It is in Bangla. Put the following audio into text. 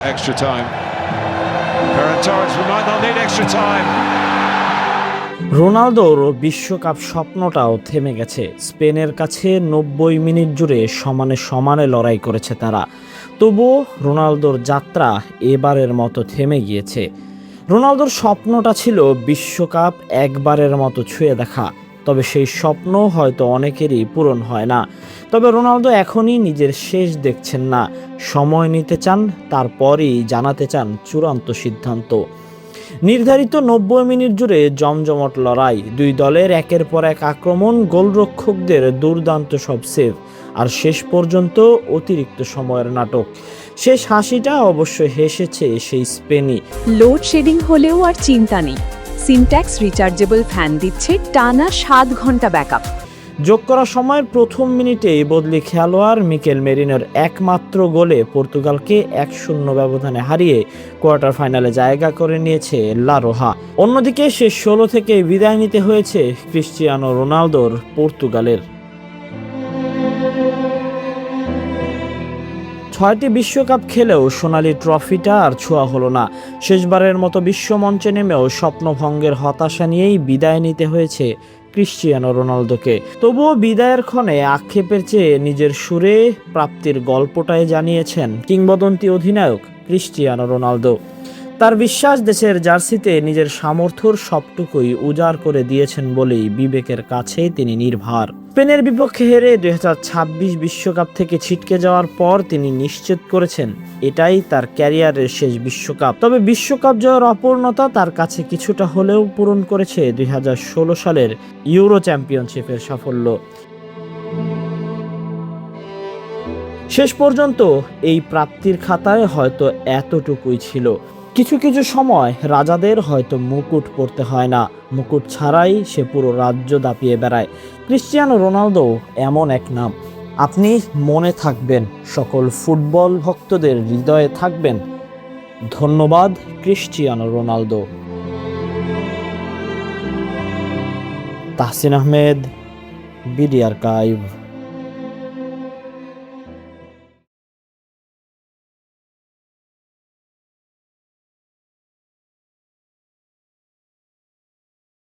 Extra time. Ferran Torres might not need extra time. রোনালদোর বিশ্বকাপ স্বপ্নটাও থেমে গেছে। স্পেনের কাছে 90 মিনিট জুড়ে সমানে সমানে লড়াই করেছে তারা। তবুও রোনালদোর যাত্রা এবারের মতো থেমে গিয়েছে। রোনালদোর স্বপ্নটা ছিল বিশ্বকাপ একবারের মতো ছুঁয়ে দেখা, তবে সেই স্বপ্ন হয়তো অনেকেরই পূরণ হয় না। তবে রোনালদো এখনই নিজের শেষ দেখছেন না, সময় নিতে চান, তারপরই জানাতে চান চূড়ান্ত সিদ্ধান্ত। নির্ধারিত 90 মিনিট জুড়ে জমজমট লড়াই, দুই দলের একের পর এক আক্রমণ, গোলরক্ষকদের দুর্দান্ত সব সেভ, আর শেষ পর্যন্ত অতিরিক্ত সময়ের নাটক। শেষ হাসিটা অবশ্য হেসেছে সেই স্পেনই। লোডশেডিং হলেও আর চিন্তা নেই, সিনট্যাক্স রিচার্জেবল ফ্যান দিচ্ছে টানা 7 ঘন্টা ব্যাকআপ। যোগ করা সময়ের প্রথম মিনিটেই বদলি খেলোয়াড় মিকেল মেরিনোর একমাত্র গোলে পর্তুগালকে 1-0 ব্যবধানে হারিয়ে কোয়ার্টার ফাইনালে জায়গা করে নিয়েছে লা রোহা। অন্যদিকে শেষ 16 থেকে বিদায় নিতে হয়েছে ক্রিস্টিয়ানো রোনালদোর পর্তুগালের। 6টি বিশ্বকাপ খেলেও সোনালী ট্রফিটা আর ছোঁয়া হলো না। শেষবারের মতো বিশ্বমঞ্চে নেমেও স্বপ্নভঙ্গের হতাশা নিয়েই বিদায় নিতে হয়েছে ক্রিস্টিয়ানো রোনালদোকে। তবুও বিদায়ের ক্ষণে আক্ষেপের চেয়ে নিজের সুরে প্রাপ্তির গল্পটাই জানিয়েছেন কিংবদন্তি অধিনায়ক ক্রিস্টিয়ানো রোনালদো। তার বিশ্বাস, দেশের জার্সিতে নিজের সামর্থ্যর সবটুকুই উজাড় করে দিয়েছেন বলেই বিবেকের কাছে তিনি নির্ভার। স্পেনের বিপক্ষে হেরে 2026 বিশ্বকাপ থেকে ছিটকে যাওয়ার পর তিনি নিশ্চিত করেছেন এটাই তার ক্যারিয়ারের শেষ বিশ্বকাপ। তবে বিশ্বকাপ জয়ের অপূর্ণতা তার কাছে কিছুটা হলেও পূরণ করেছে 2016 সালের ইউরো চ্যাম্পিয়নশিপের সাফল্য। শেষ পর্যন্ত এই প্রাপ্তির খাতায় হয়তো এতটুকুই ছিল। কিছু কিছু সময় রাজাদের হয়তো মুকুট পরতে হয় না, মুকুট ছাড়াই সে পুরো রাজ্য দাপিয়ে বেড়ায়। ক্রিস্টিয়ানো রোনালদো এমন এক নাম, আপনি মনে থাকবেন, সকল ফুটবল ভক্তদের হৃদয়ে থাকবেন। ধন্যবাদ Cristiano Ronaldo. Tahsin Ahmed, BD archive.